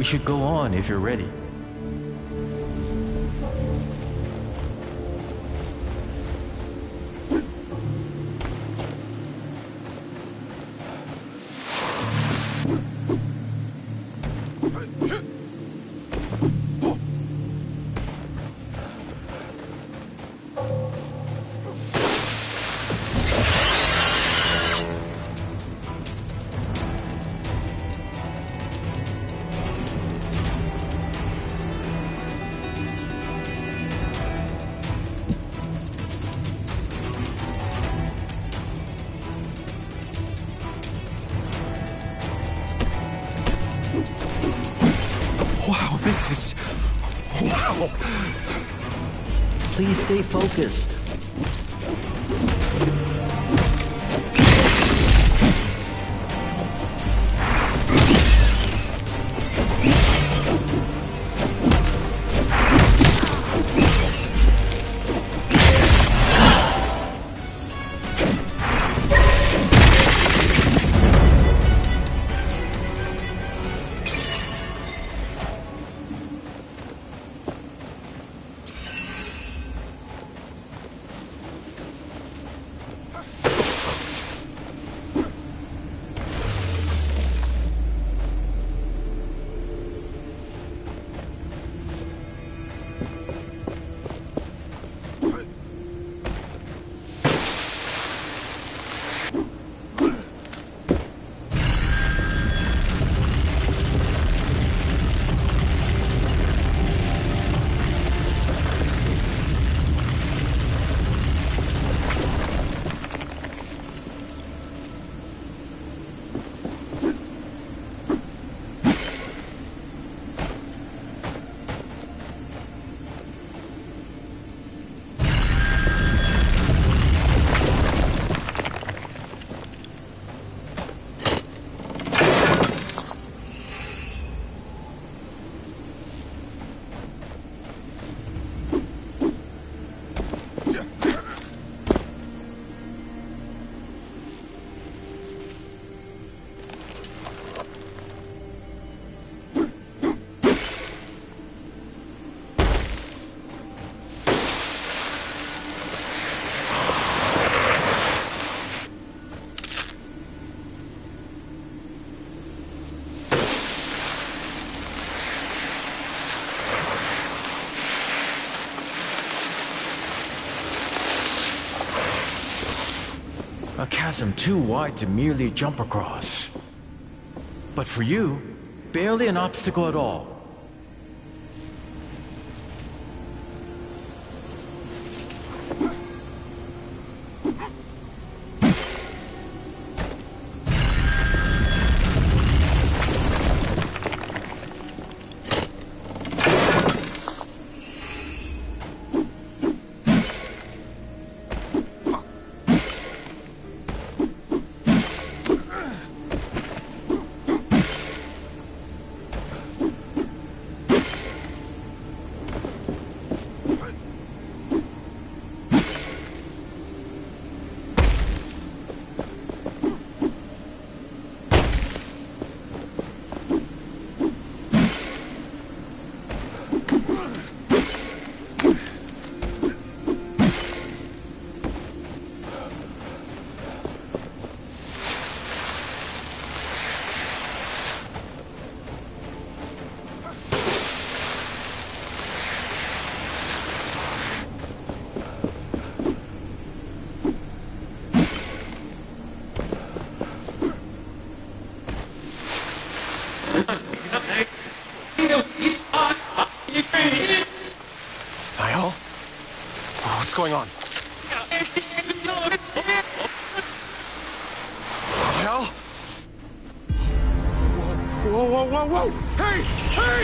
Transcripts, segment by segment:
should go on if you're ready. Wow, this is... Wow! Please stay focused. A chasm too wide to merely jump across. But for you, barely an obstacle at all. Niall? What's going on? Niall? Whoa, whoa, whoa, whoa! Hey! Hey!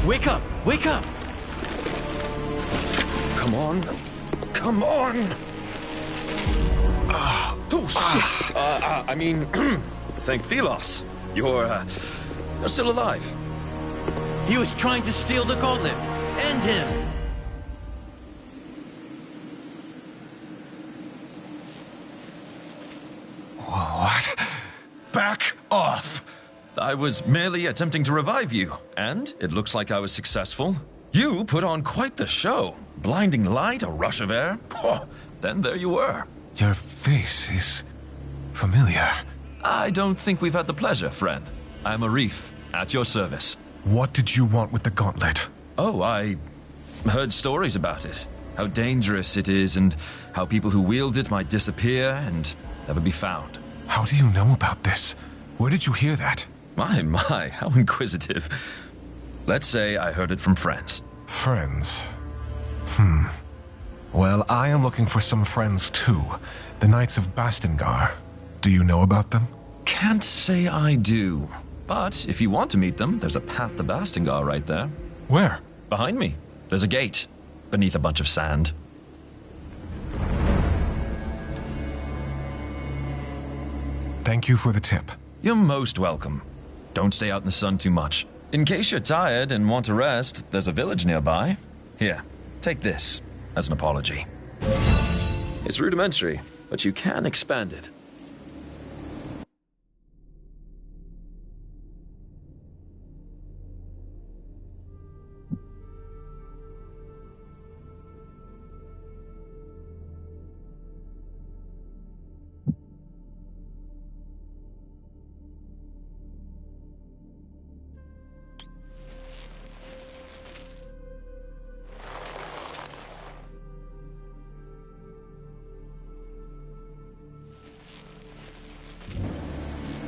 Wake up! Wake up! Come on. Come on! Oh, shit! I mean, thank Thelos. You're still alive. He was trying to steal the gauntlet. End him! I was merely attempting to revive you, and it looks like I was successful. You put on quite the show. Blinding light, a rush of air. Oh, then there you were. Your face is familiar. I don't think we've had the pleasure, friend. I'm Arif, at your service. What did you want with the gauntlet? Oh, I heard stories about it. How dangerous it is, and how people who wield it might disappear and never be found. How do you know about this? Where did you hear that? My, how inquisitive. Let's say I heard it from friends. Friends? Well, I am looking for some friends too. The Knights of Bastengar. Do you know about them? Can't say I do. But if you want to meet them, there's a path to Bastengar right there. Where? Behind me. There's a gate. Beneath a bunch of sand. Thank you for the tip. You're most welcome. Don't stay out in the sun too much. In case you're tired and want to rest, there's a village nearby. Here, take this as an apology. It's rudimentary, but you can expand it.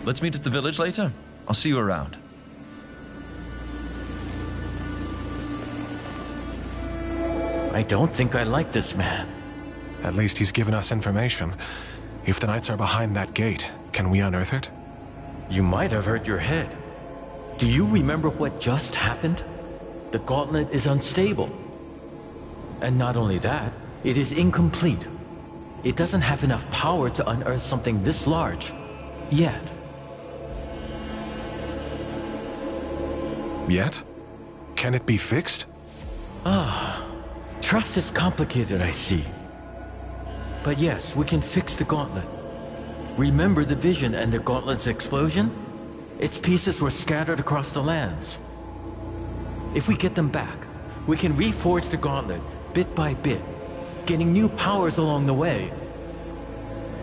Let's meet at the village later. I'll see you around. I don't think I like this man. At least he's given us information. If the Knights are behind that gate, can we unearth it? You might have hurt your head. Do you remember what just happened? The gauntlet is unstable. And not only that, it is incomplete. It doesn't have enough power to unearth something this large. Yet. Yet? Can it be fixed? Trust is complicated, I see. But yes, we can fix the gauntlet. Remember the vision and the gauntlet's explosion? Its pieces were scattered across the lands. If we get them back, we can reforge the gauntlet bit by bit, getting new powers along the way,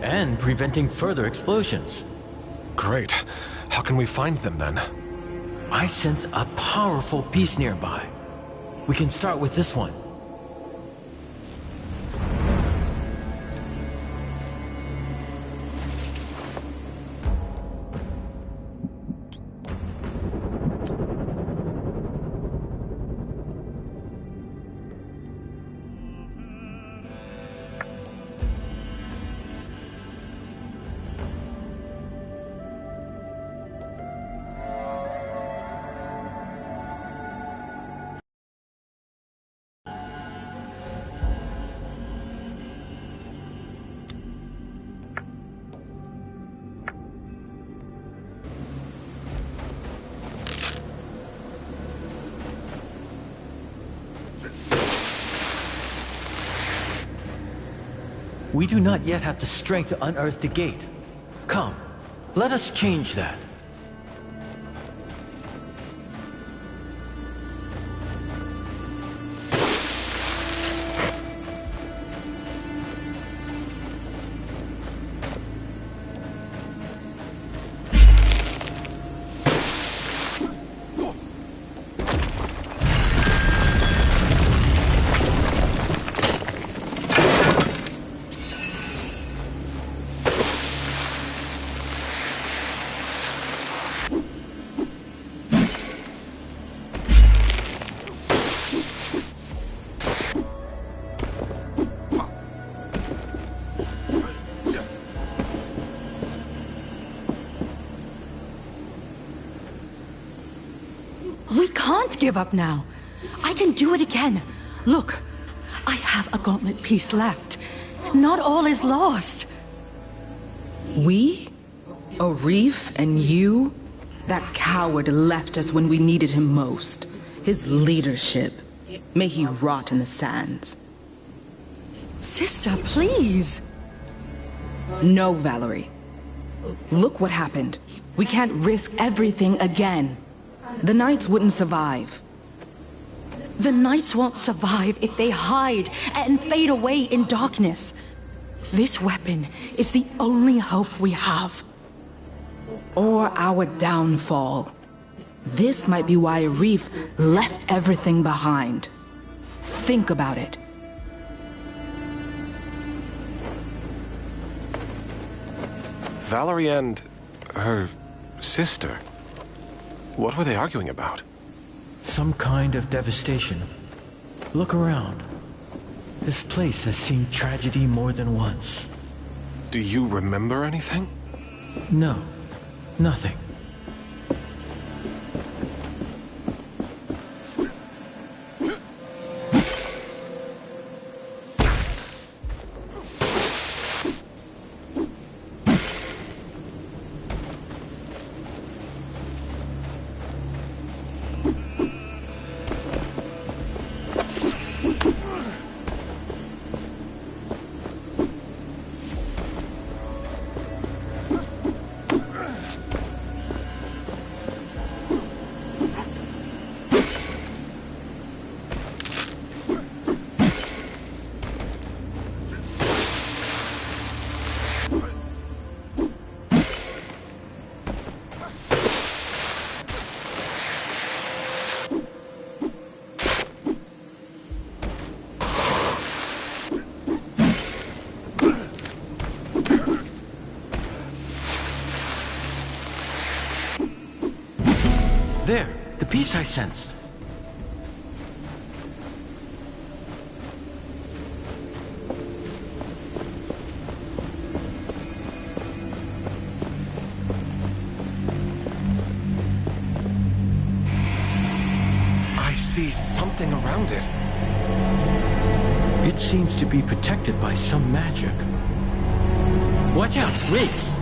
and preventing further explosions. Great. How can we find them then? I sense a powerful piece nearby. We can start with this one. We do not yet have the strength to unearth the gate. Come, let us change that. We can't give up now. I can do it again. Look, I have a gauntlet piece left. Not all is lost. We? Arif and you? That coward left us when we needed him most. His leadership. May he rot in the sands. Sister, please. No, Valerie. Look what happened. We can't risk everything again. The Knights wouldn't survive. The Knights won't survive if they hide and fade away in darkness. This weapon is the only hope we have. Or our downfall. This might be why Reef left everything behind. Think about it. Valerie and her sister. What were they arguing about? Some kind of devastation. Look around. This place has seen tragedy more than once. Do you remember anything? No, nothing. There, the piece I sensed. I see something around it. It seems to be protected by some magic. Watch out, Reese!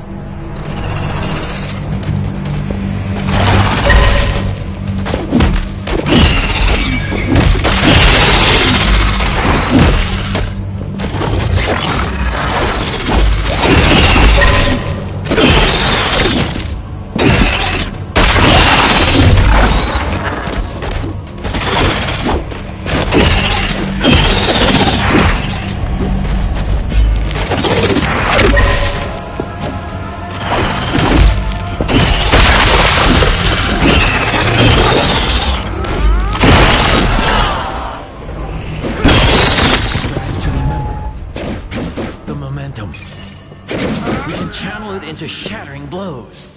We can channel it into shattering blows.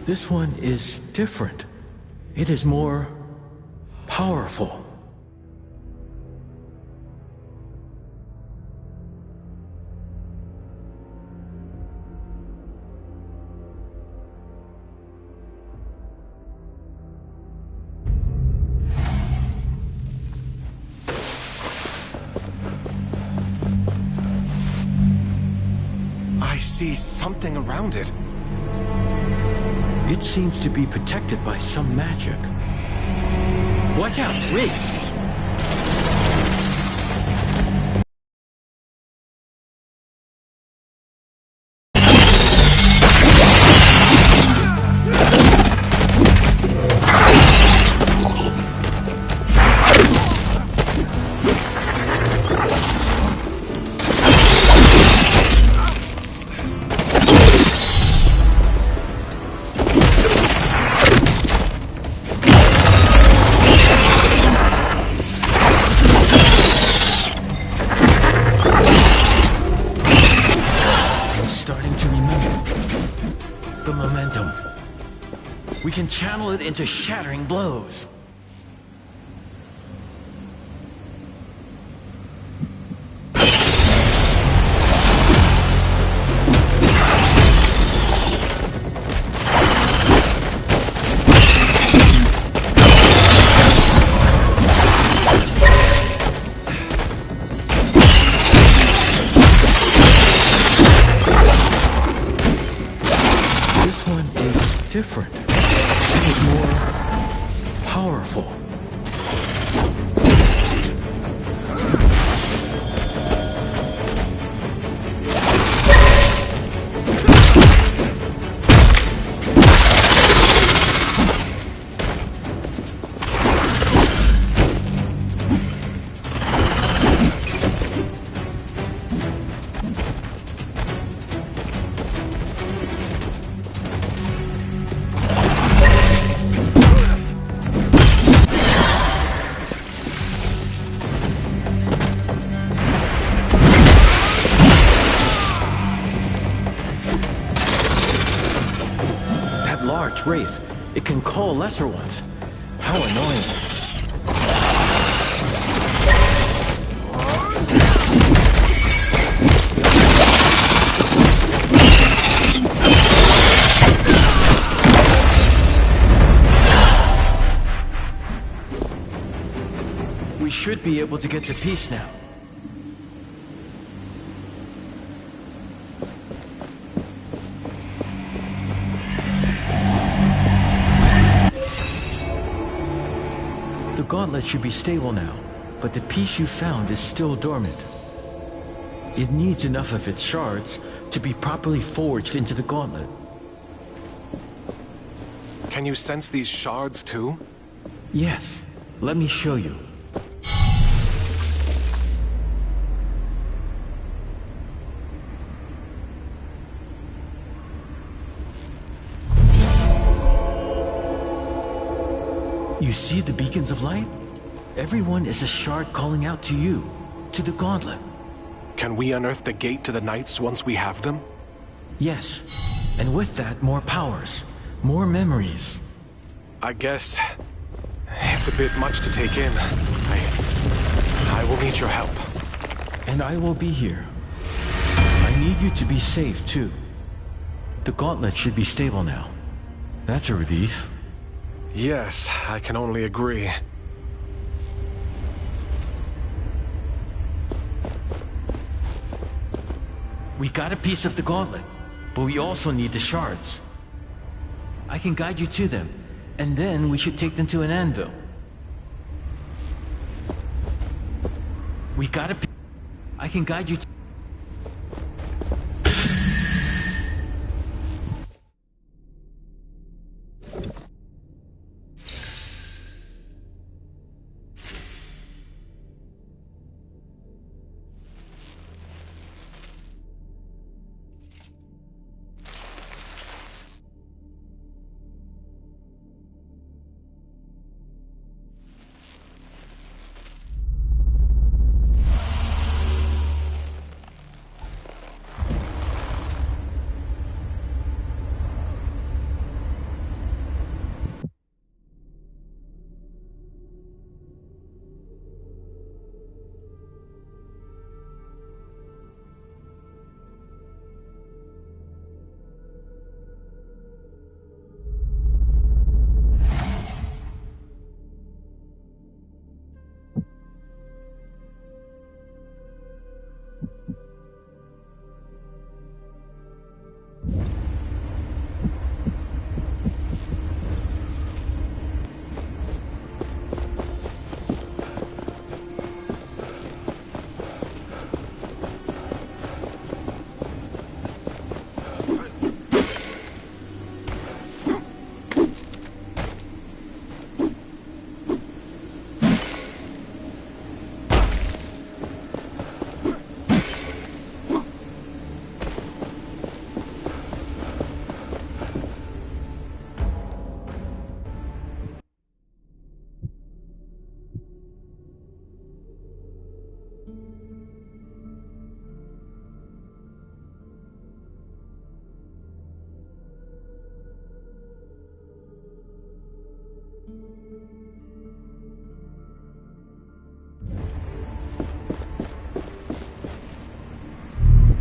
This one is different. It is more powerful. I see something around it. It seems to be protected by some magic. Watch out, Reese! We can channel it into shattering blows. powerful. Large wraith. It can call lesser ones. How annoying. We should be able to get the piece now. The gauntlet should be stable now, but the piece you found is still dormant. It needs enough of its shards to be properly forged into the gauntlet. Can you sense these shards too? Yes, let me show you. You see the beacons of light? Everyone is a shard calling out to you, to the gauntlet. Can we unearth the gate to the Knights once we have them? Yes, and with that, more powers, more memories. I guess it's a bit much to take in. I will need your help. And I will be here. I need you to be safe, too. The gauntlet should be stable now. That's a relief. Yes, I can only agree. We got a piece of the gauntlet, but we also need the shards. I can guide you to them, and then we should take them to an anvil. We got a piece. I can guide you to...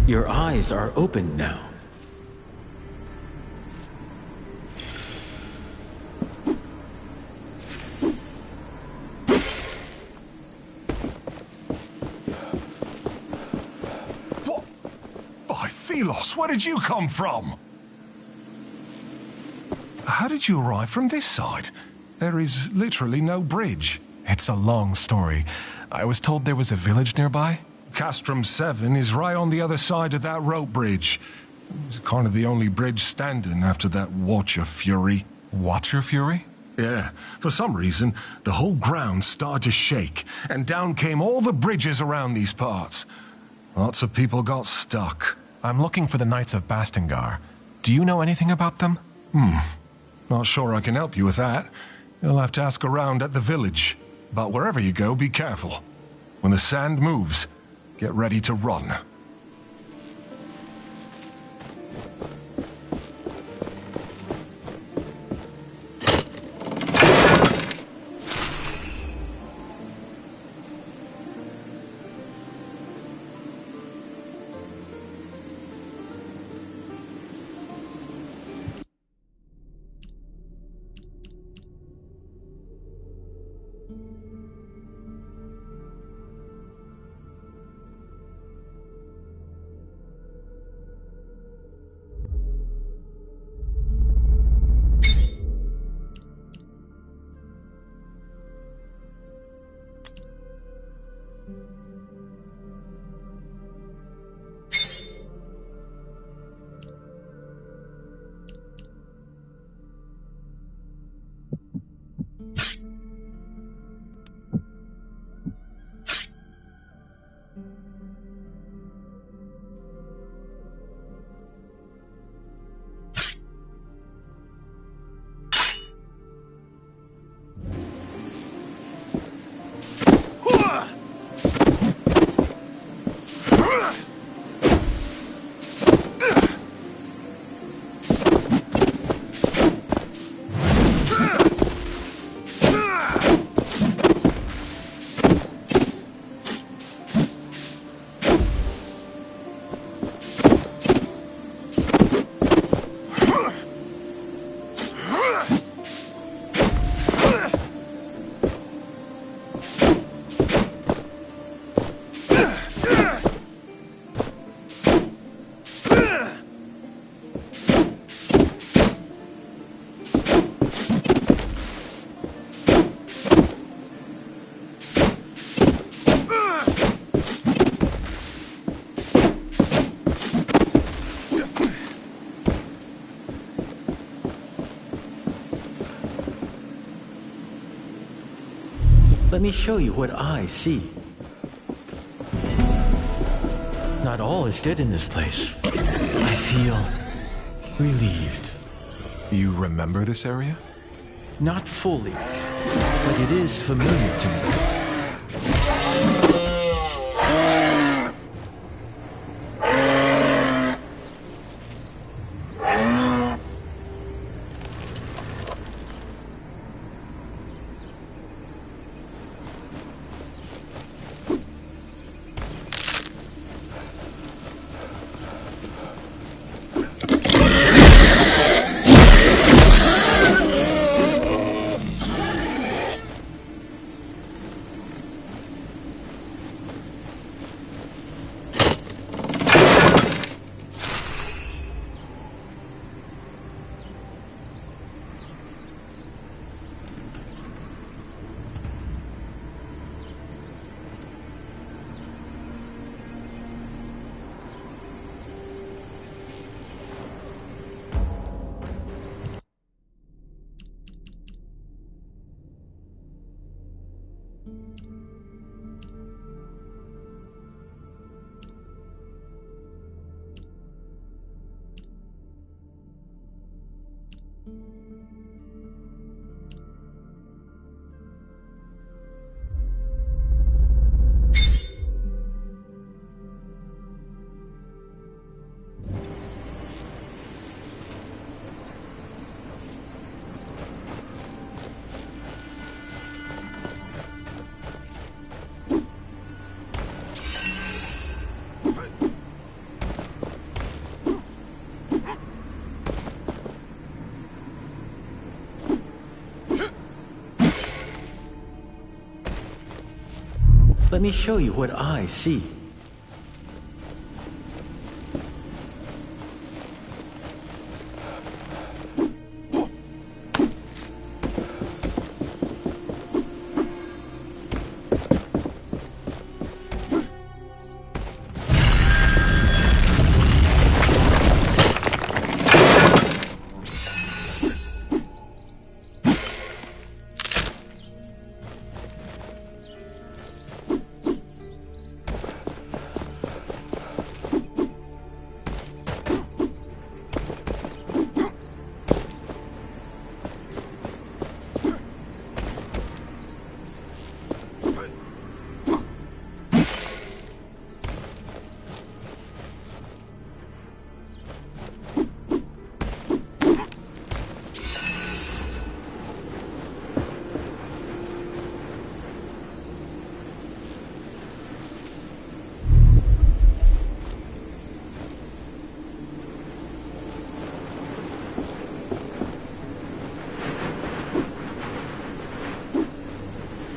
Your eyes are open now. What? By Philos, where did you come from? How did you arrive from this side? There is literally no bridge. It's a long story. I was told there was a village nearby. Castrum 7 is right on the other side of that rope bridge. It's kind of the only bridge standing after that Watcher Fury. Watcher Fury? Yeah. For some reason, the whole ground started to shake, and down came all the bridges around these parts. Lots of people got stuck. I'm looking for the Knights of Bastengar. Do you know anything about them? Not sure I can help you with that. You'll have to ask around at the village. But wherever you go, be careful. When the sand moves, get ready to run. Let me show you what I see. Not all is dead in this place. I feel relieved. You remember this area? Not fully, but it is familiar to me. Let me show you what I see.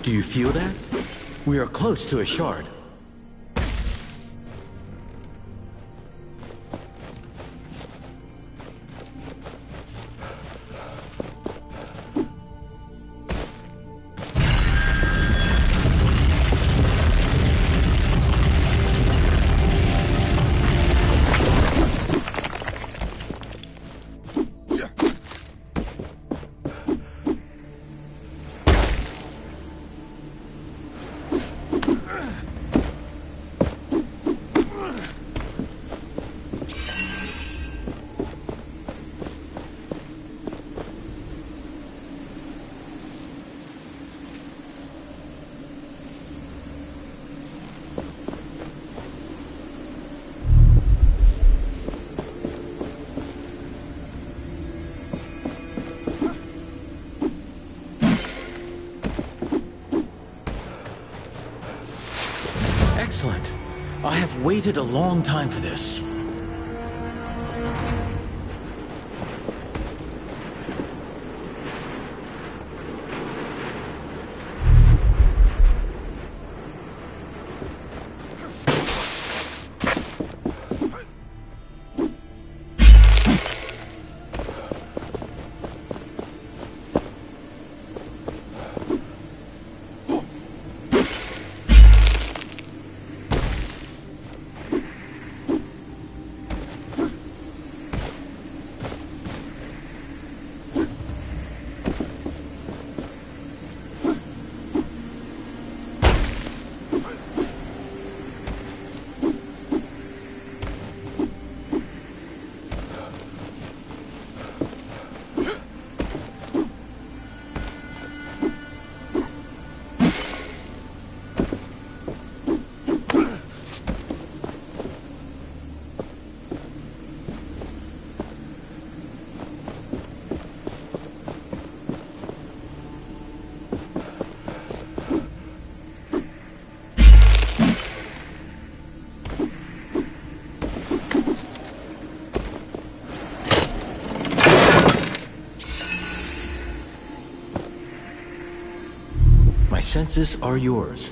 Do you feel that? We are close to a shard. Excellent. I have waited a long time for this. My senses are yours.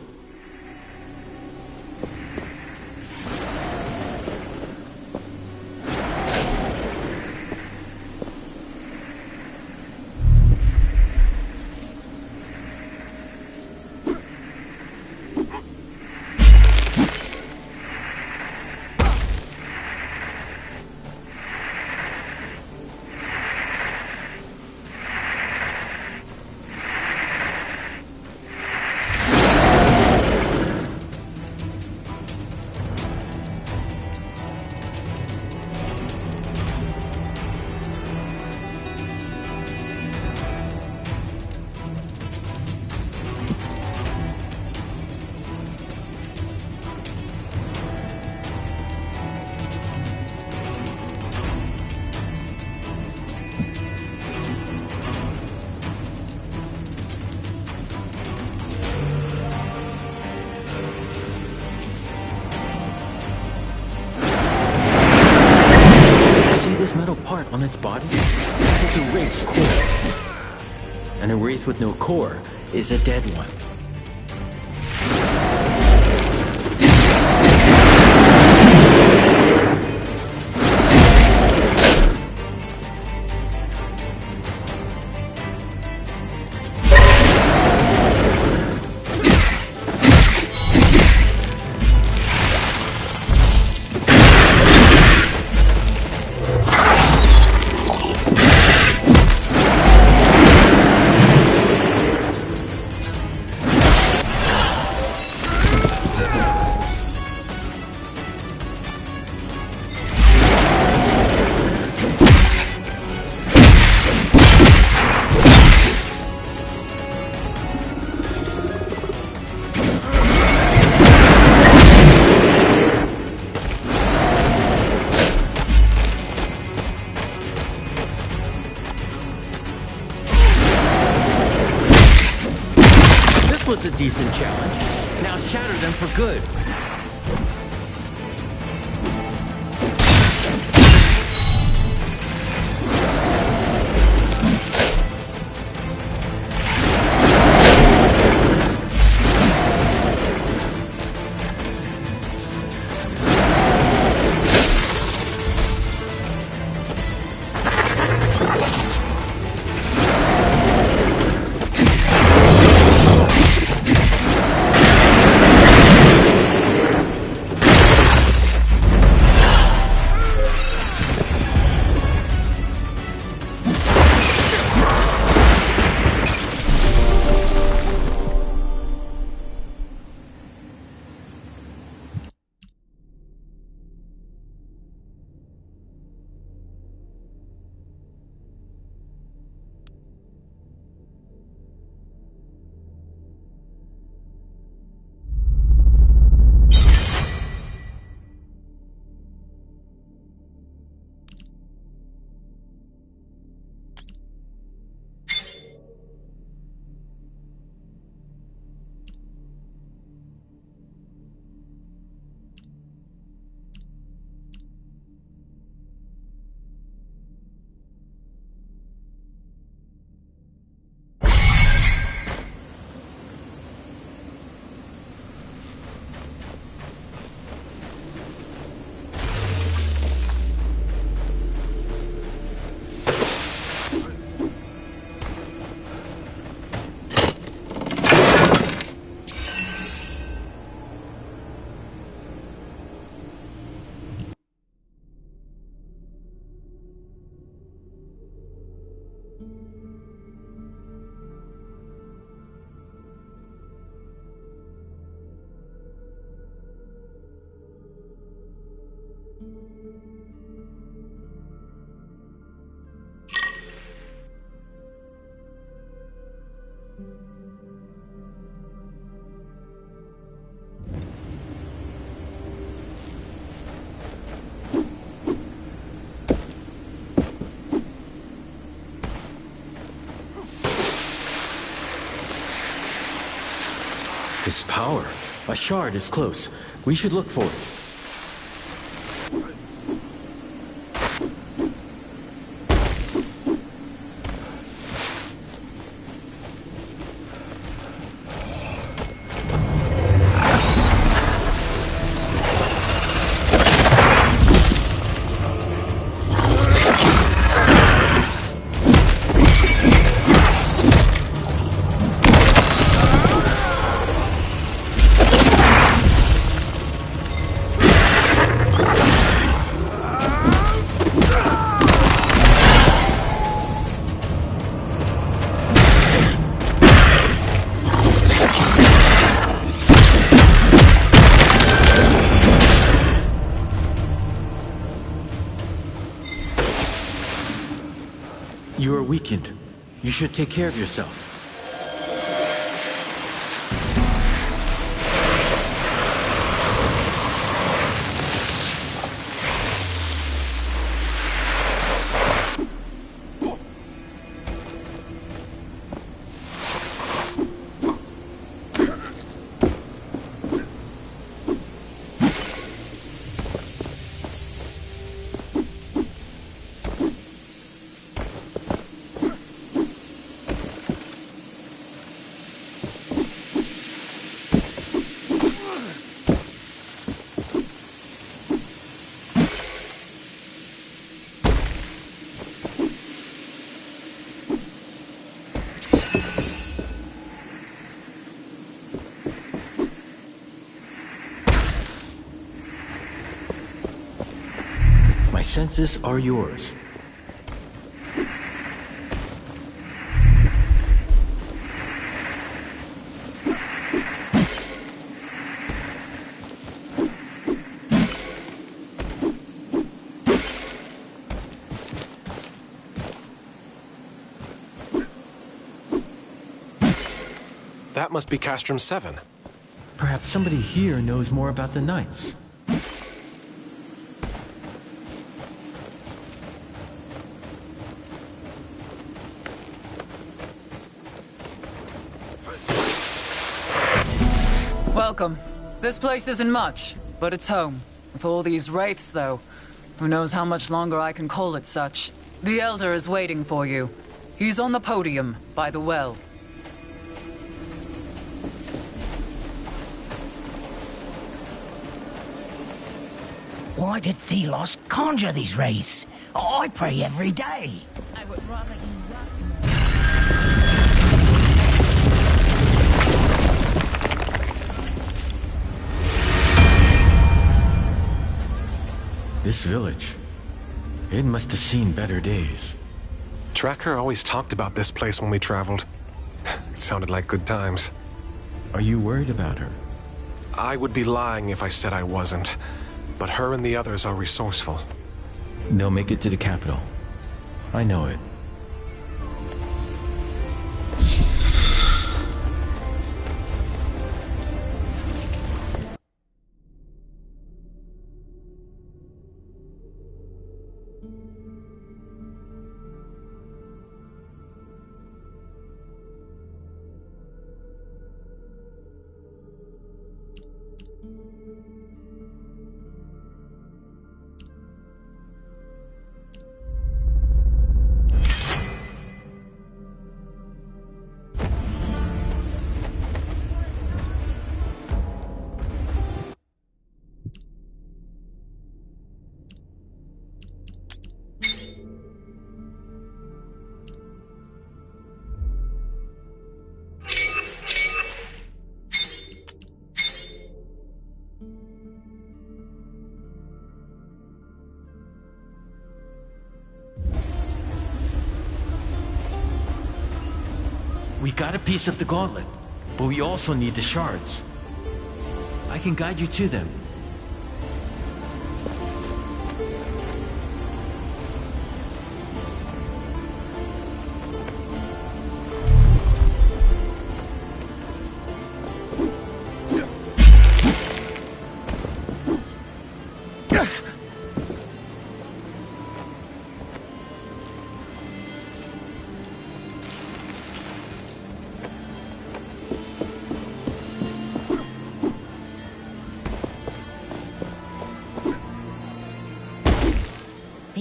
This metal part on its body is a wraith's core. And a wraith with no core is a dead one. Was a decent challenge. Now shatter them for good. This power. A shard is close. We should look for it. You are weakened. You should take care of yourself. My senses are yours. That must be Castrum 7. Perhaps somebody here knows more about the Knights. Welcome. This place isn't much, but it's home. With all these wraiths, though, who knows how much longer I can call it such. The Elder is waiting for you. He's on the podium, by the well. Why did Thelos conjure these wraiths? I pray every day. I would rather you This village, it must have seen better days. Tracker always talked about this place when we traveled. It sounded like good times. Are you worried about her? I would be lying if I said I wasn't. But her and the others are resourceful. They'll make it to the capital. I know it. We got a piece of the gauntlet, but we also need the shards. I can guide you to them.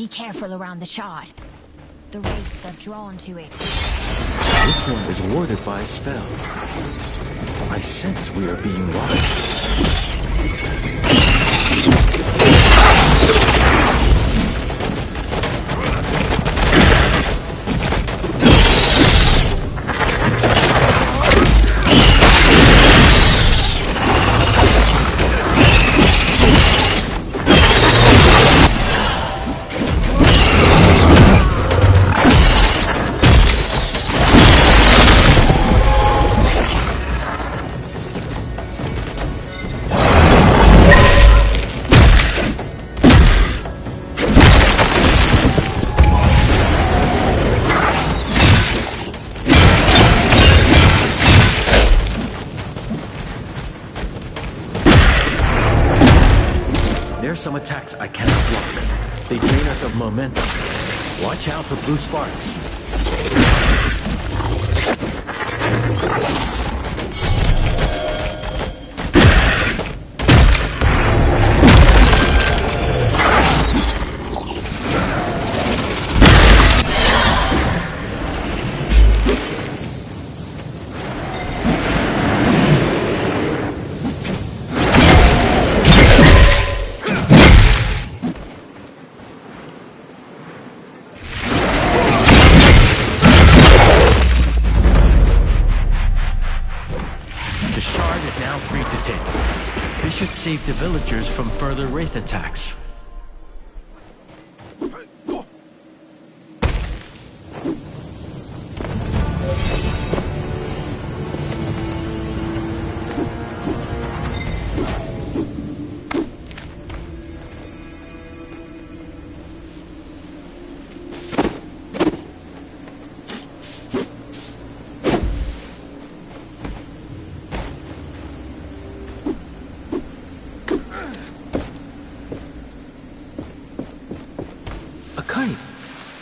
Be careful around the shard. The wraiths are drawn to it. This one is warded by a spell. I sense we are being watched. There's some attacks I cannot block. They drain us of momentum. Watch out for blue sparks. Should save the villagers from further wraith attacks.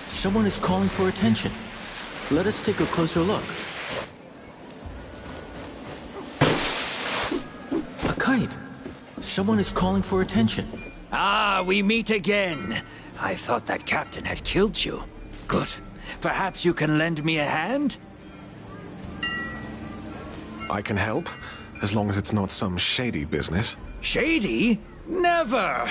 Someone is calling for attention. Let us take a closer look. A kite. Someone is calling for attention. Ah, we meet again. I thought that captain had killed you. Good. Perhaps you can lend me a hand? I can help, as long as it's not some shady business. Shady? Never!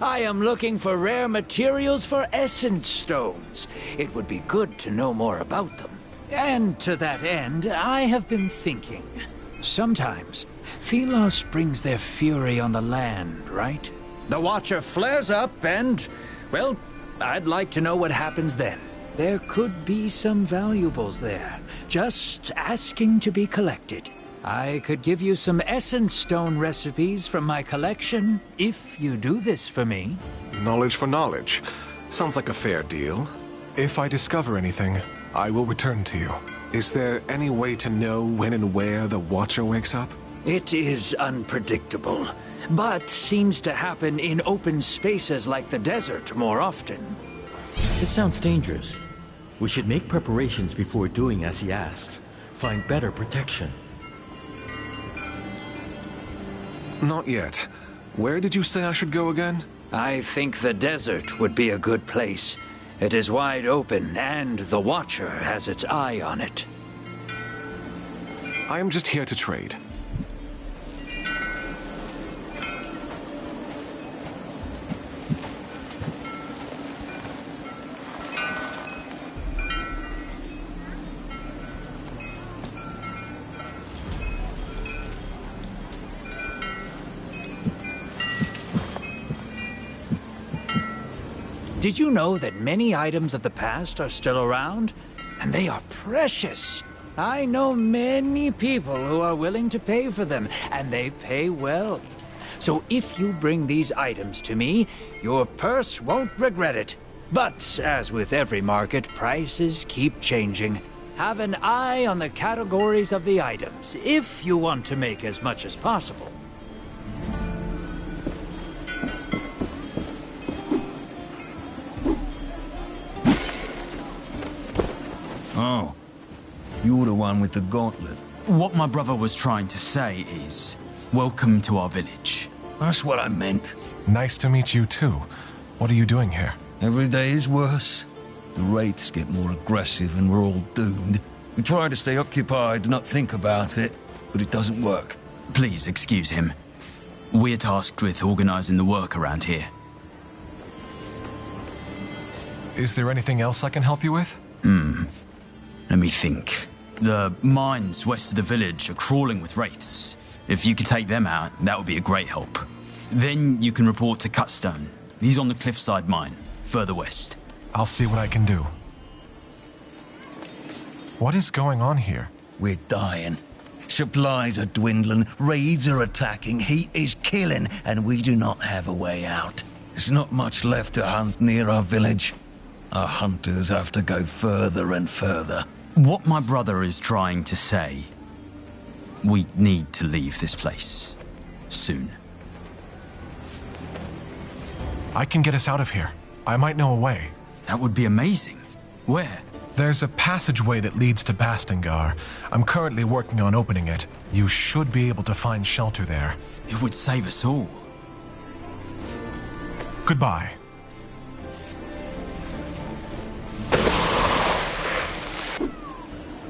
I am looking for rare materials for essence stones. It would be good to know more about them. And to that end, I have been thinking. Sometimes, Thelos brings their fury on the land, right? The Watcher flares up and, well, I'd like to know what happens then. There could be some valuables there, just asking to be collected. I could give you some essence stone recipes from my collection, if you do this for me. Knowledge for knowledge. Sounds like a fair deal. If I discover anything, I will return to you. Is there any way to know when and where the Watcher wakes up? It is unpredictable, but seems to happen in open spaces like the desert more often. This sounds dangerous. We should make preparations before doing as he asks. Find better protection. Not yet. Where did you say I should go again? I think the desert would be a good place. It is wide open, and the Watcher has its eye on it. I am just here to trade. Did you know that many items of the past are still around? And they are precious. I know many people who are willing to pay for them, and they pay well. So if you bring these items to me, your purse won't regret it. But as with every market, prices keep changing. Have an eye on the categories of the items, if you want to make as much as possible. Oh, you're the one with the gauntlet. What my brother was trying to say is, welcome to our village. That's what I meant. Nice to meet you too. What are you doing here? Every day is worse. The wraiths get more aggressive and we're all doomed. We try to stay occupied, not think about it, but it doesn't work. Please excuse him. We're tasked with organizing the work around here. Is there anything else I can help you with? Let me think. The mines west of the village are crawling with wraiths. If you could take them out, that would be a great help. Then you can report to Cutstone. He's on the cliffside mine, further west. I'll see what I can do. What is going on here? We're dying. Supplies are dwindling, raids are attacking, heat is killing, and we do not have a way out. There's not much left to hunt near our village. Our hunters have to go further and further. What my brother is trying to say, we need to leave this place. Soon. I can get us out of here. I might know a way. That would be amazing. Where? There's a passageway that leads to Bastengar. I'm currently working on opening it. You should be able to find shelter there. It would save us all. Goodbye.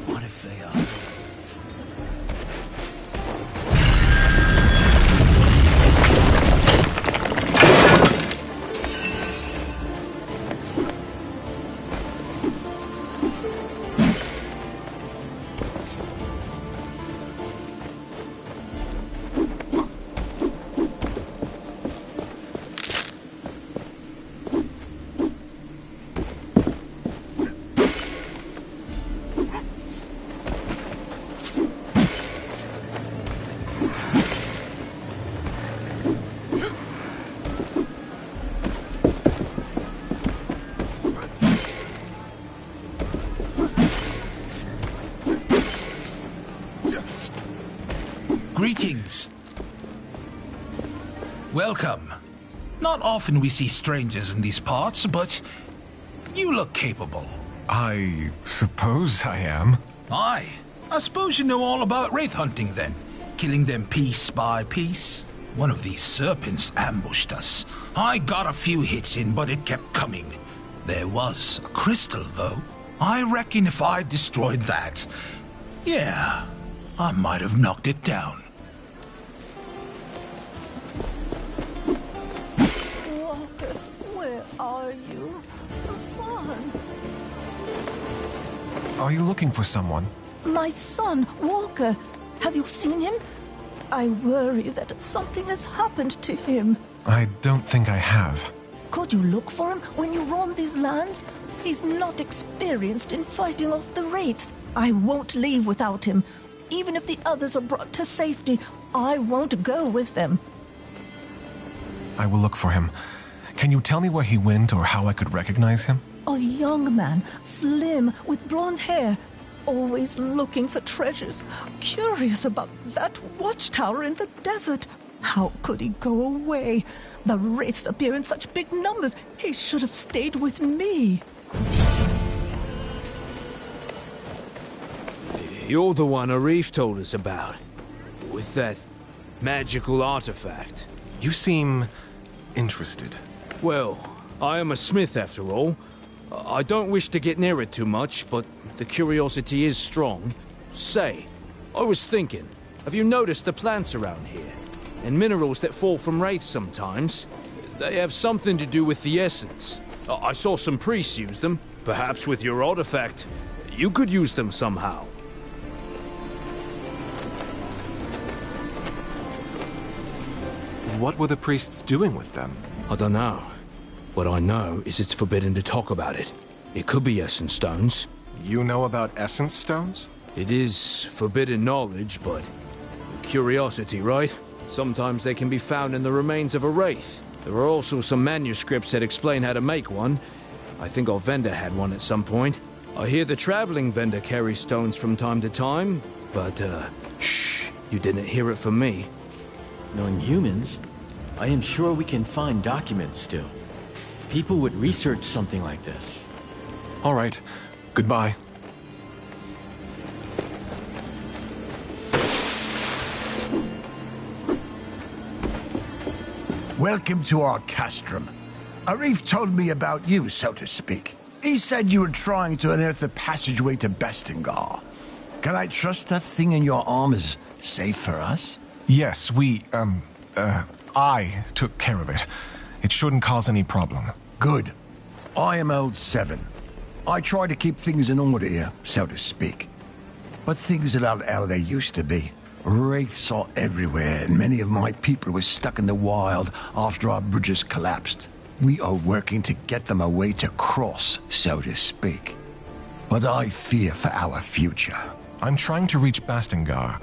What if they are? Greetings. Welcome. Not often we see strangers in these parts, but you look capable. I suppose I am. Aye. I suppose you know all about wraith hunting then. Killing them piece by piece. One of these serpents ambushed us. I got a few hits in, but it kept coming. There was a crystal, though. I reckon if I destroyed that, yeah, I might have knocked it down. Walker, where are you? Son. Are you looking for someone? My son, Walker. Have you seen him? I worry that something has happened to him. I don't think I have. Could you look for him when you roam these lands? He's not experienced in fighting off the wraiths. I won't leave without him. Even if the others are brought to safety, I won't go with them. I will look for him. Can you tell me where he went or how I could recognize him? A young man, slim, with blonde hair, always looking for treasures, curious about that watchtower in the desert. How could he go away? The wraiths appear in such big numbers. He should have stayed with me. You're the one Arif told us about, with that magical artifact. You seem interested. Well, I am a smith after all. I don't wish to get near it too much, but the curiosity is strong. Say, I was thinking, have you noticed the plants around here? And minerals that fall from wraiths sometimes? They have something to do with the essence. I saw some priests use them. Perhaps with your artifact, you could use them somehow. What were the priests doing with them? I don't know. What I know is it's forbidden to talk about it. It could be essence stones. You know about essence stones? It is forbidden knowledge, but curiosity, right? Sometimes they can be found in the remains of a wraith. There are also some manuscripts that explain how to make one. I think our vendor had one at some point. I hear the traveling vendor carries stones from time to time, but shh, you didn't hear it from me. Knowing humans, I am sure we can find documents still. People would research something like this. All right. Goodbye. Welcome to our castrum. Arif told me about you, so to speak. He said you were trying to unearth the passageway to Bastengar. Can I trust that thing in your arm is safe for us? Yes, I took care of it. It shouldn't cause any problem. Good. I am Old Seven. I try to keep things in order here, so to speak. But things are not how they used to be. Wraiths are everywhere, and many of my people were stuck in the wild after our bridges collapsed. We are working to get them a way to cross, so to speak. But I fear for our future. I'm trying to reach Bastengar.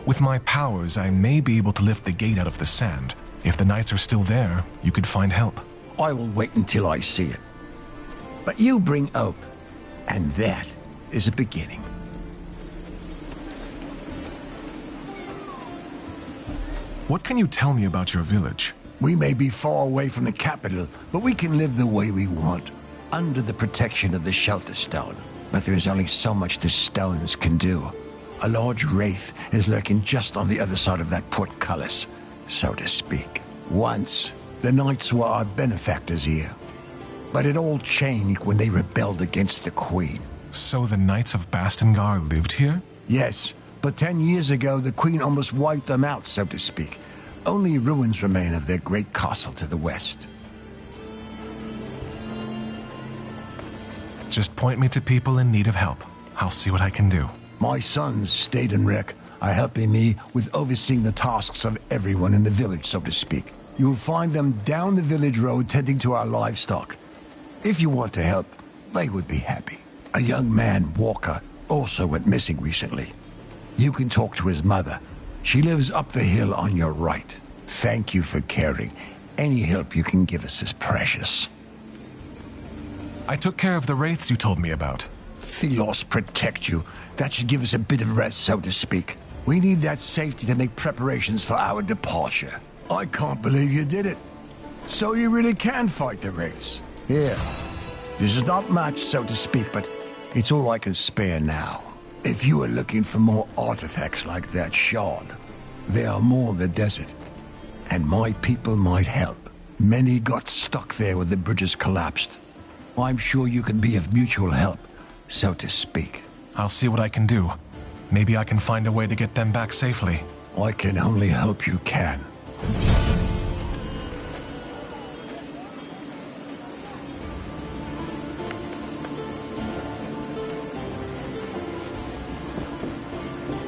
With my powers, I may be able to lift the gate out of the sand. If the knights are still there, you could find help. I will wait until I see it. But you bring hope, and that is a beginning. What can you tell me about your village? We may be far away from the capital, but we can live the way we want, under the protection of the Shelter Stone. But there is only so much the stones can do. A large wraith is lurking just on the other side of that portcullis, so to speak. Once, the knights were our benefactors here. But it all changed when they rebelled against the Queen. So the Knights of Bastengar lived here? Yes, but 10 years ago the Queen almost wiped them out, so to speak. Only ruins remain of their great castle to the west. Just point me to people in need of help. I'll see what I can do. My sons, Stade and Rick, are helping me with overseeing the tasks of everyone in the village, so to speak. You will find them down the village road tending to our livestock. If you want to help, they would be happy. A young man, Walker, also went missing recently. You can talk to his mother. She lives up the hill on your right. Thank you for caring. Any help you can give us is precious. I took care of the wraiths you told me about. Thelos protect you. That should give us a bit of rest, so to speak. We need that safety to make preparations for our departure. I can't believe you did it. So you really can fight the wraiths. Here. This is not much, so to speak, but it's all I can spare now. If you are looking for more artifacts like that shard, there are more in the desert. And my people might help. Many got stuck there when the bridges collapsed. I'm sure you can be of mutual help, so to speak. I'll see what I can do. Maybe I can find a way to get them back safely. I can only hope you can.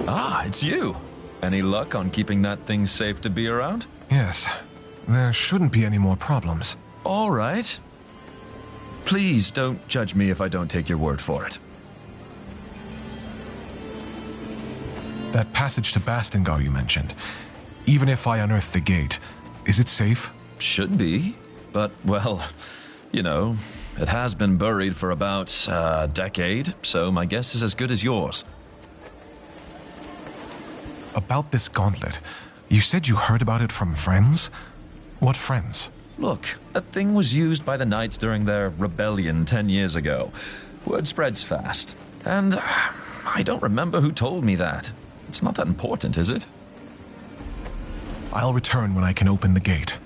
Ah, it's you. Any luck on keeping that thing safe to be around? Yes. There shouldn't be any more problems. All right. Please don't judge me if I don't take your word for it. That passage to Bastengar you mentioned. Even if I unearth the gate, is it safe? Should be. But, well, you know, it has been buried for about a decade, so my guess is as good as yours. About this gauntlet, you said you heard about it from friends? What friends? Look, that thing was used by the Knights during their rebellion 10 years ago. Word spreads fast. And I don't remember who told me that. It's not that important, is it? I'll return when I can open the gate.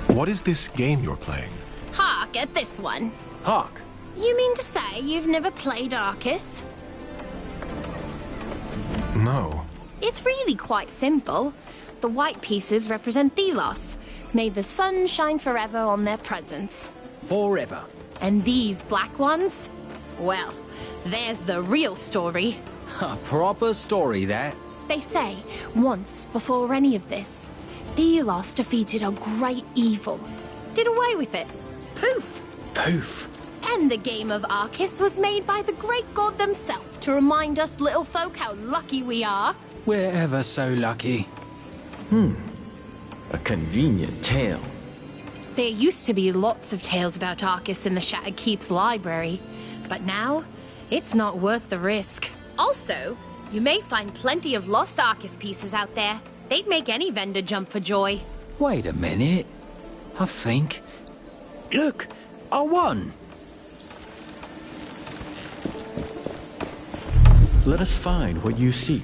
What is this game you're playing? Hark at this one. Hark. You mean to say you've never played Arcus? No. It's really quite simple. The white pieces represent Thelos. May the sun shine forever on their presence. Forever. And these black ones? Well, there's the real story. A proper story, that. They say, once before any of this, Thelos defeated a great evil. Did away with it. Poof. Poof. And the game of Arcus was made by the great god themselves to remind us little folk how lucky we are. We're ever so lucky. A convenient tale. There used to be lots of tales about Arcus in the Shattered Keep's library, but now it's not worth the risk. Also, you may find plenty of lost Arcus pieces out there. They'd make any vendor jump for joy. Wait a minute. I think... Look, I won. Let us find what you seek.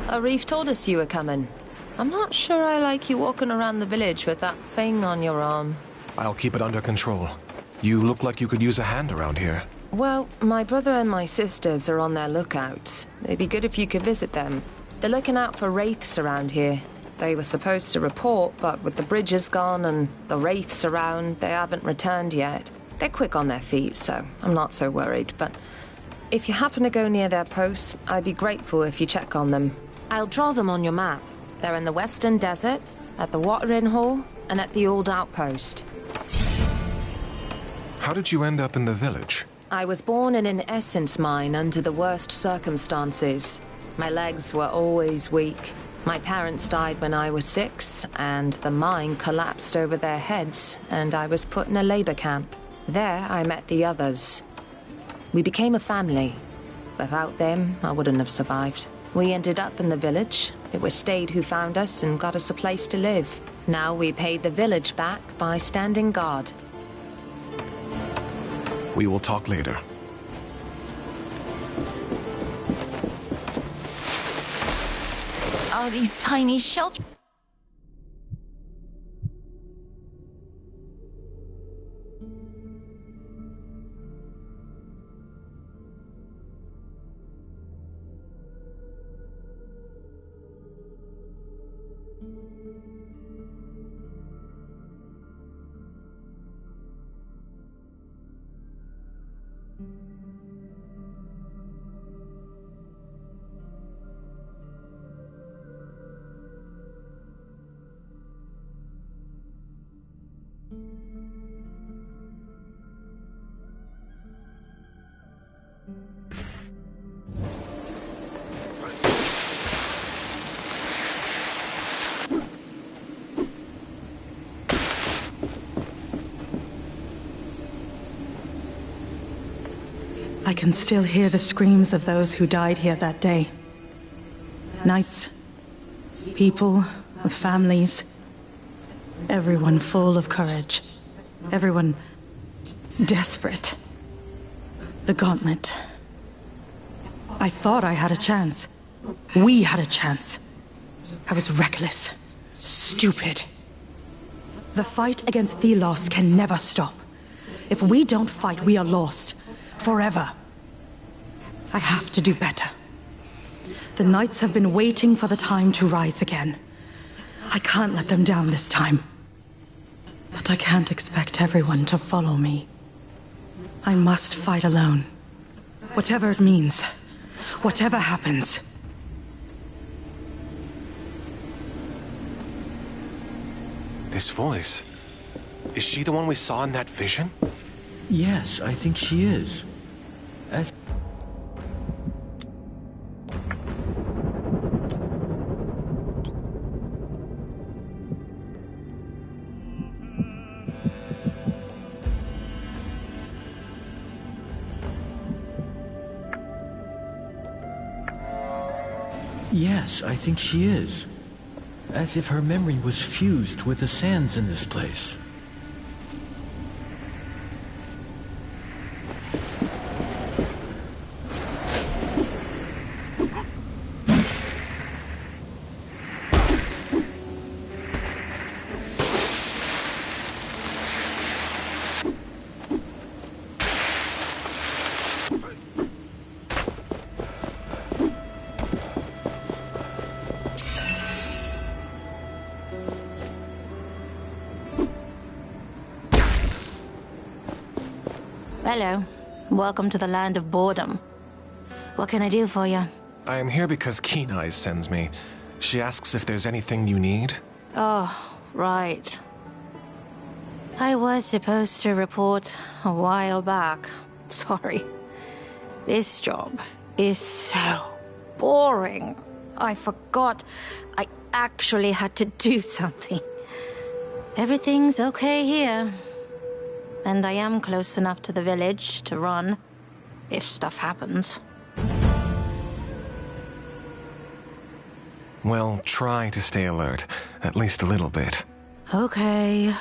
Arif told us you were coming. I'm not sure I like you walking around the village with that thing on your arm. I'll keep it under control. You look like you could use a hand around here. Well, my brother and my sisters are on their lookouts. It'd be good if you could visit them. They're looking out for wraiths around here. They were supposed to report, but with the bridges gone and the wraiths around, they haven't returned yet. They're quick on their feet, so I'm not so worried, but if you happen to go near their posts, I'd be grateful if you check on them. I'll draw them on your map. They're in the Western Desert, at the Watering Hall, and at the Old Outpost. How did you end up in the village? I was born in an essence mine under the worst circumstances. My legs were always weak. My parents died when I was 6, and the mine collapsed over their heads, and I was put in a labor camp. There, I met the others. We became a family. Without them, I wouldn't have survived. We ended up in the village. It was Stade who found us and got us a place to live. Now we paid the village back by standing guard. We will talk later. Are these tiny shelters? I can still hear the screams of those who died here that day. Knights, people with families, everyone full of courage, everyone desperate. The gauntlet. I thought I had a chance. We had a chance. I was reckless, stupid. The fight against Thelos can never stop. If we don't fight, we are lost. Forever. I have to do better. The Knights have been waiting for the time to rise again. I can't let them down this time. But I can't expect everyone to follow me. I must fight alone. Whatever it means. Whatever happens. This voice. Is she the one we saw in that vision? Yes, I think she is. Yes, I think she is. As if her memory was fused with the sands in this place. Hello. Welcome to the land of boredom. What can I do for you? I am here because Keen Eyes sends me. She asks if there's anything you need. Oh, right. I was supposed to report a while back. Sorry. This job is so boring. I forgot I actually had to do something. Everything's okay here. And I am close enough to the village to run, if stuff happens. Well, try to stay alert, at least a little bit. Okay.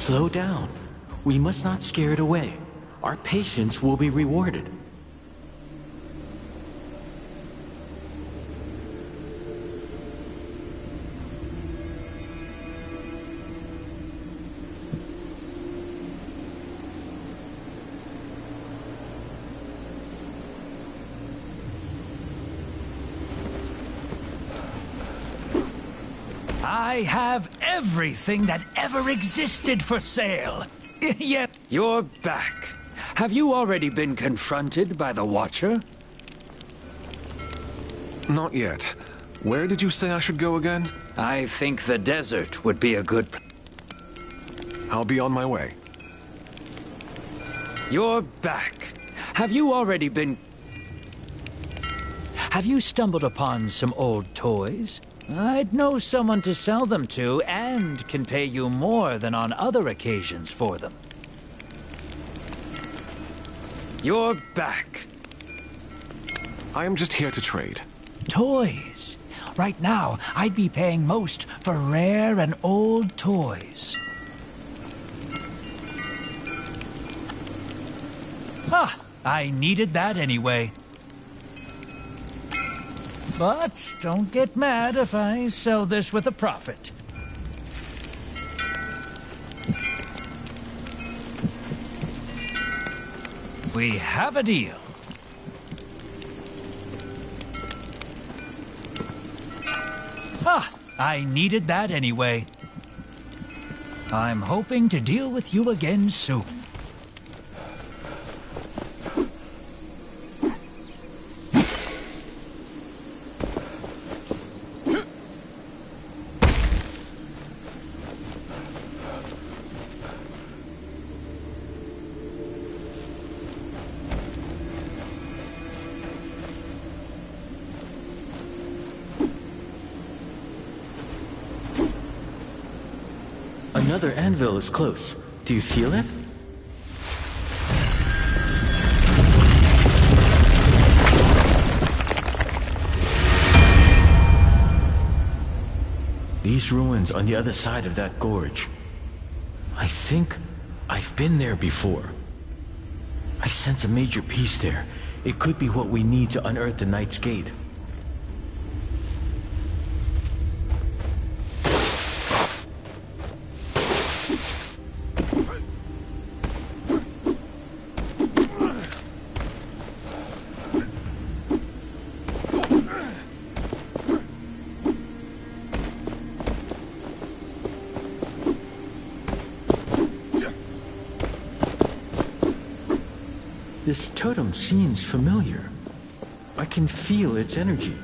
Slow down. We must not scare it away. Our patience will be rewarded. I have everything that ever existed for sale. Yet you're back. Have you already been confronted by the Watcher? Not yet. Where did you say I should go again? I think the desert would be a good... I'll be on my way. You're back. Have you already been... Have you stumbled upon some old toys? I'd know someone to sell them to and can pay you more than on other occasions for them. You're back. I am just here to trade. Toys. Right now, I'd be paying most for rare and old toys. Ah, I needed that anyway. But don't get mad if I sell this with a profit. We have a deal. Ah, I needed that anyway. I'm hoping to deal with you again soon. Another anvil is close. Do you feel it? These ruins on the other side of that gorge. I think I've been there before. I sense a major piece there. It could be what we need to unearth the Knight's Gate. This totem seems familiar. I can feel its energy.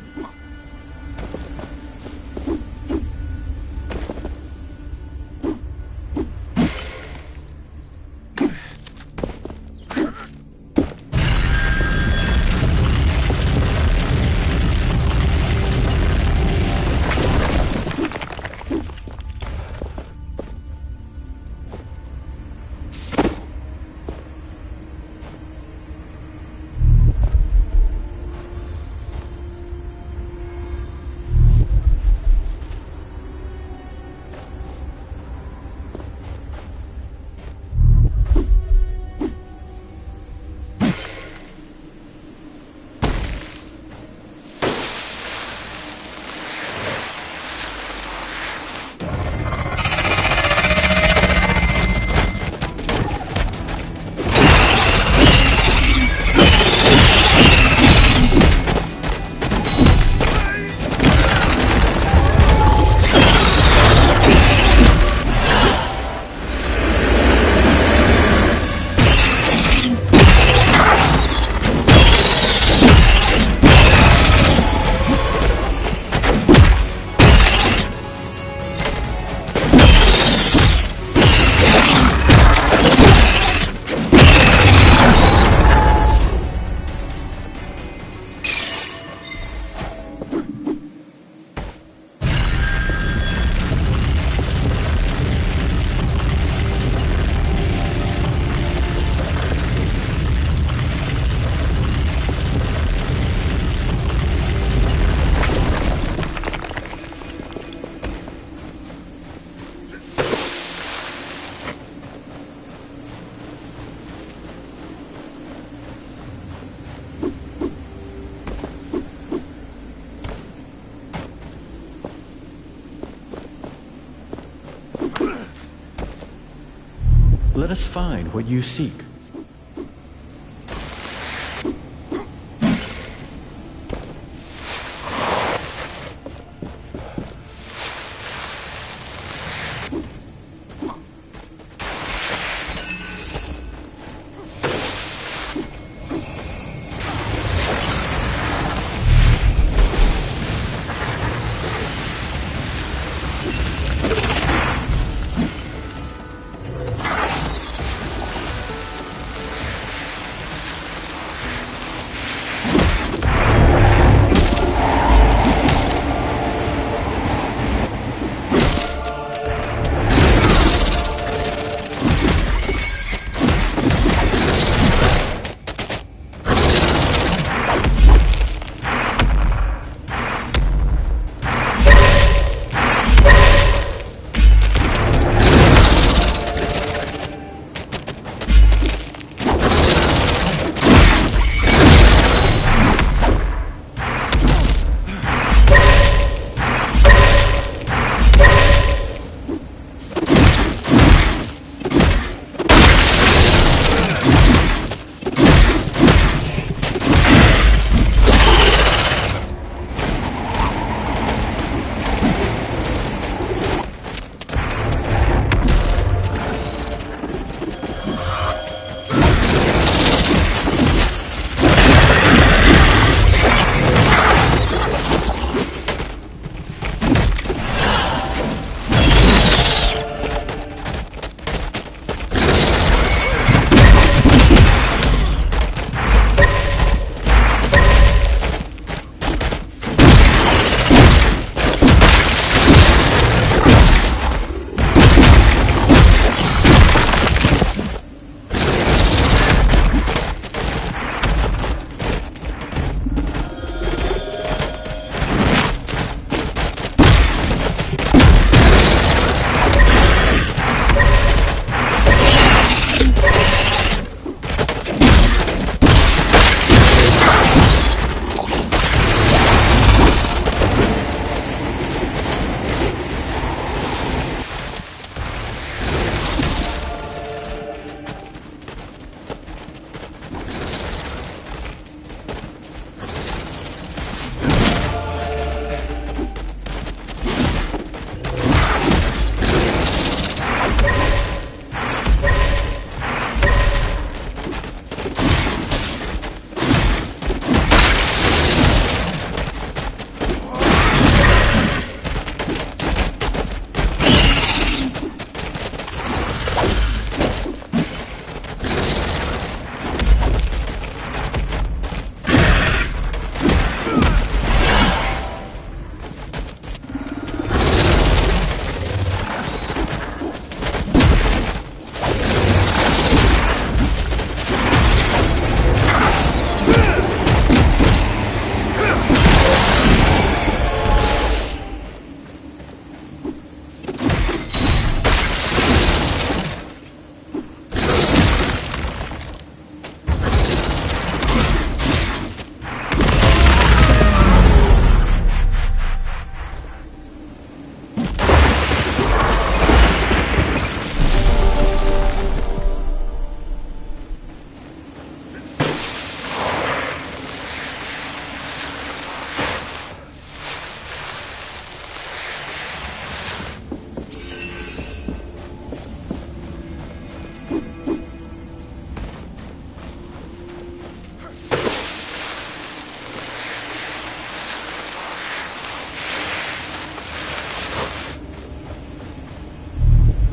Let us find what you seek.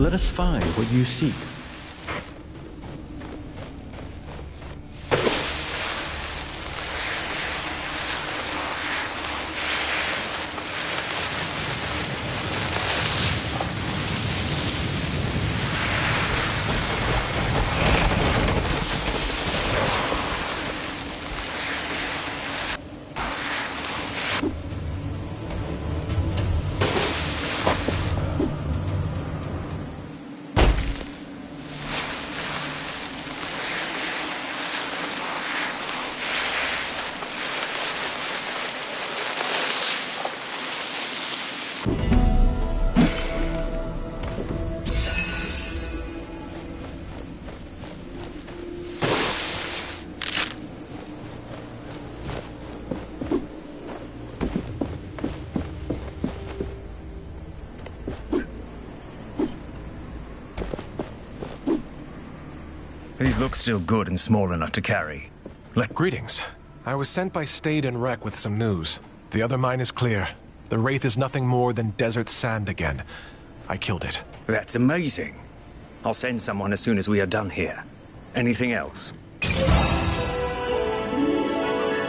Let us find what you seek. These look still good and small enough to carry. Greetings. I was sent by Stade and Rec with some news. The other mine is clear. The Wraith is nothing more than desert sand again. I killed it. That's amazing. I'll send someone as soon as we are done here. Anything else?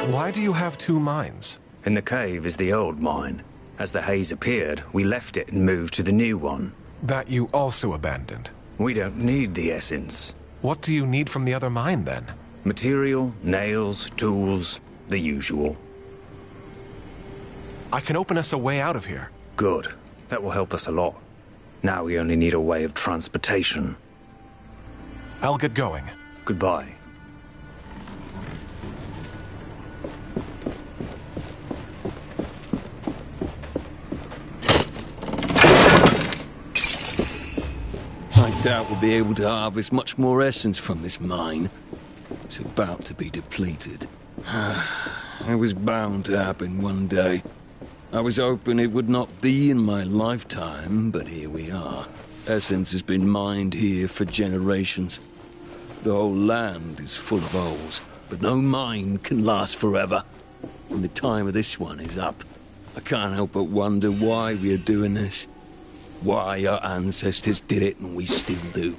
Why do you have two mines? In the cave is the old mine. As the haze appeared, we left it and moved to the new one. That you also abandoned? We don't need the essence. What do you need from the other mine, then? Material, nails, tools, the usual. I can open us a way out of here. Good. That will help us a lot. Now we only need a way of transportation. I'll get going. Goodbye. I doubt we'll be able to harvest much more essence from this mine. It's about to be depleted. It was bound to happen one day. I was hoping it would not be in my lifetime, but here we are. Essence has been mined here for generations. The whole land is full of holes, but no mine can last forever. When the time of this one is up, I can't help but wonder why we are doing this. Why our ancestors did it and we still do.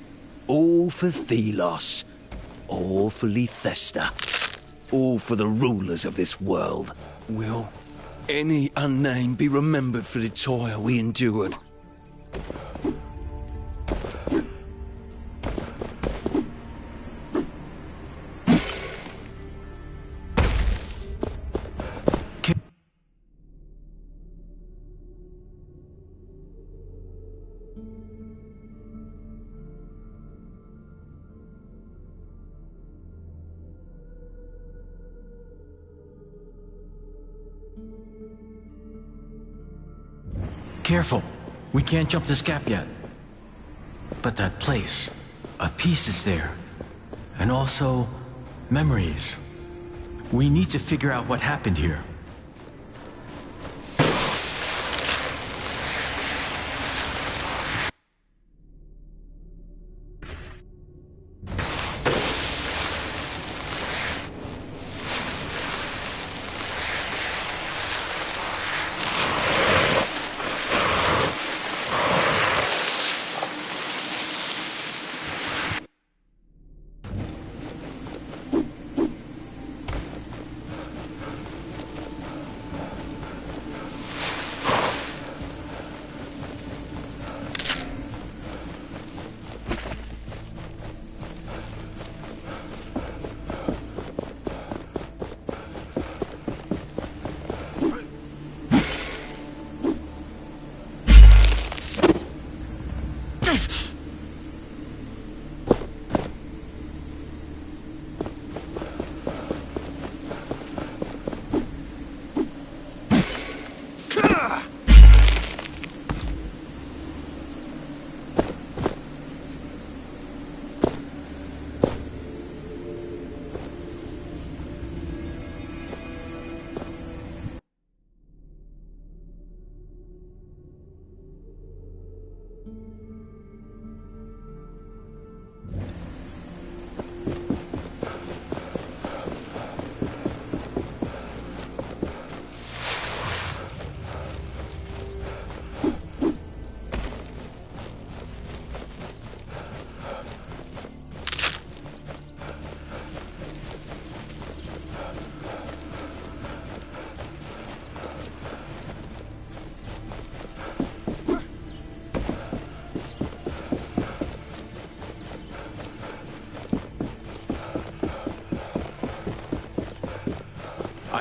All for Thelos. All for Lethesta. All for the rulers of this world. Will any unnamed be remembered for the toil we endured? Careful. We can't jump this gap yet. But that place, a piece is there. And also, memories. We need to figure out what happened here.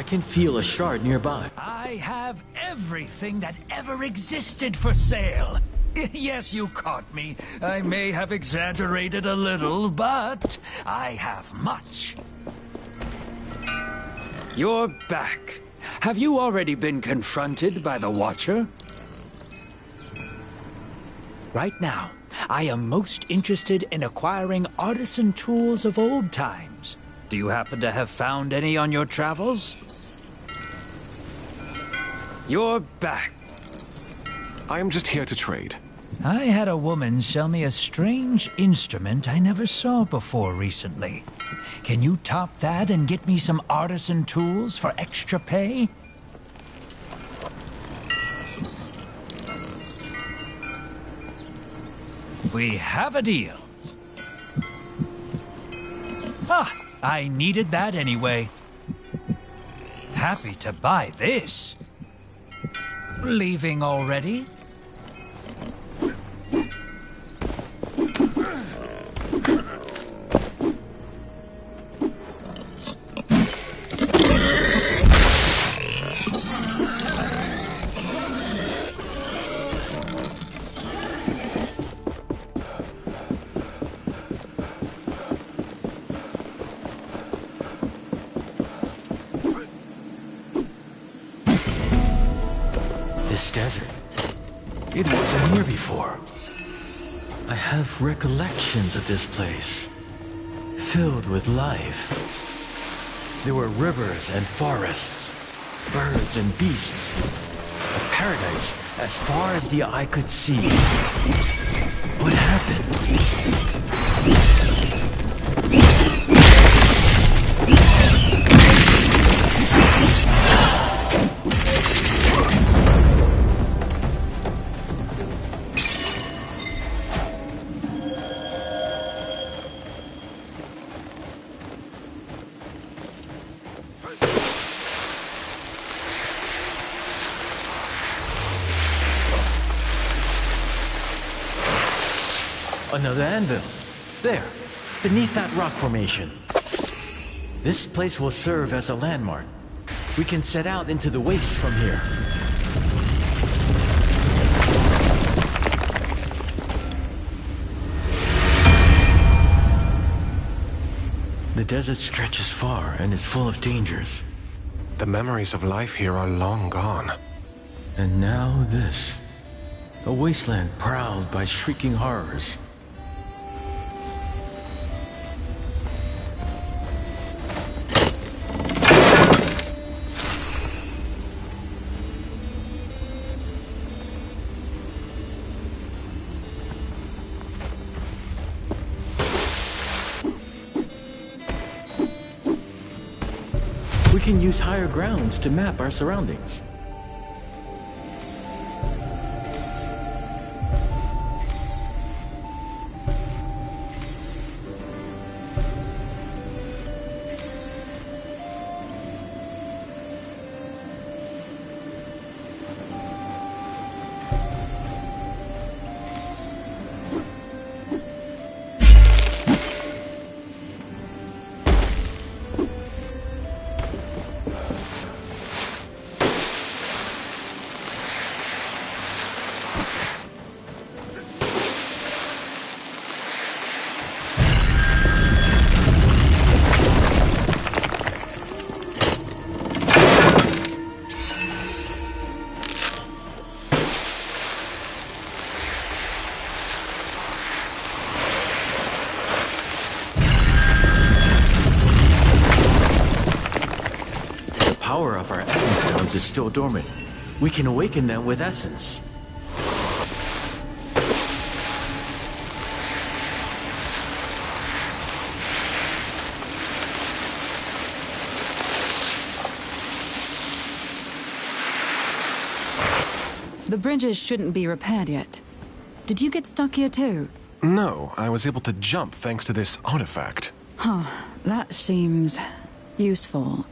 I can feel a shard nearby. I have everything that ever existed for sale. Yes, you caught me. I may have exaggerated a little, but I have much. You're back. Have you already been confronted by the Watcher? Right now, I am most interested in acquiring artisan tools of old times. Do you happen to have found any on your travels? You're back. I am just here to trade. I had a woman sell me a strange instrument I never saw before recently. Can you top that and get me some artisan tools for extra pay? We have a deal. Ah, I needed that anyway. Happy to buy this. Leaving already? This desert. It wasn't here before. I have recollections of this place, filled with life. There were rivers and forests, birds and beasts. A paradise as far as the eye could see. What happened? Another anvil. There, beneath that rock formation. This place will serve as a landmark. We can set out into the wastes from here. The desert stretches far and is full of dangers. The memories of life here are long gone. And now this. A wasteland prowled by shrieking horrors. We can use higher grounds to map our surroundings. The power of our essence stones is still dormant. We can awaken them with essence. The bridges shouldn't be repaired yet. Did you get stuck here too? No, I was able to jump thanks to this artifact. Huh, that seems useful.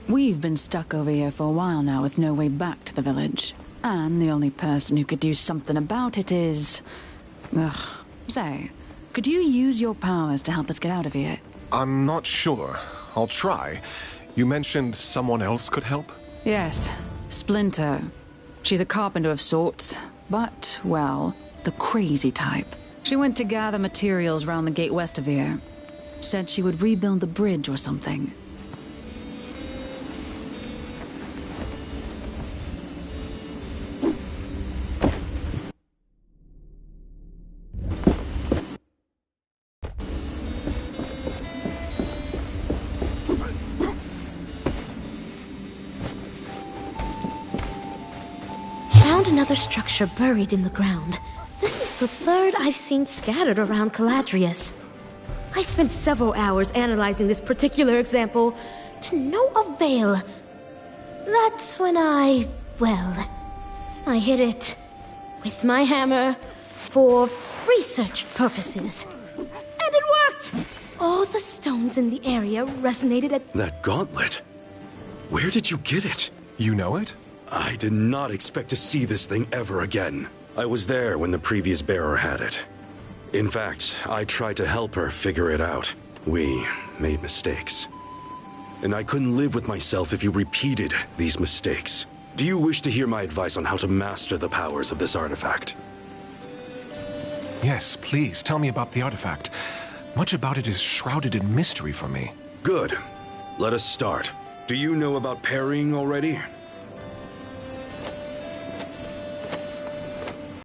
We've been stuck over here for a while now with no way back to the village. And the only person who could do something about it is... Ugh. Say, could you use your powers to help us get out of here? I'm not sure. I'll try. You mentioned someone else could help? Yes, Splinter. She's a carpenter of sorts, but, well, the crazy type. She went to gather materials round the gate west of here. Said she would rebuild the bridge or something. Found another structure buried in the ground. This is the third I've seen scattered around Caladrius. I spent several hours analyzing this particular example, to no avail. That's when I hit it with my hammer for research purposes. And it worked! All the stones in the area resonated at... That gauntlet? Where did you get it? You know it? I did not expect to see this thing ever again. I was there when the previous bearer had it. In fact, I tried to help her figure it out. We made mistakes. And I couldn't live with myself if you repeated these mistakes. Do you wish to hear my advice on how to master the powers of this artifact? Yes, please, tell me about the artifact. Much about it is shrouded in mystery for me. Good. Let us start. Do you know about parrying already?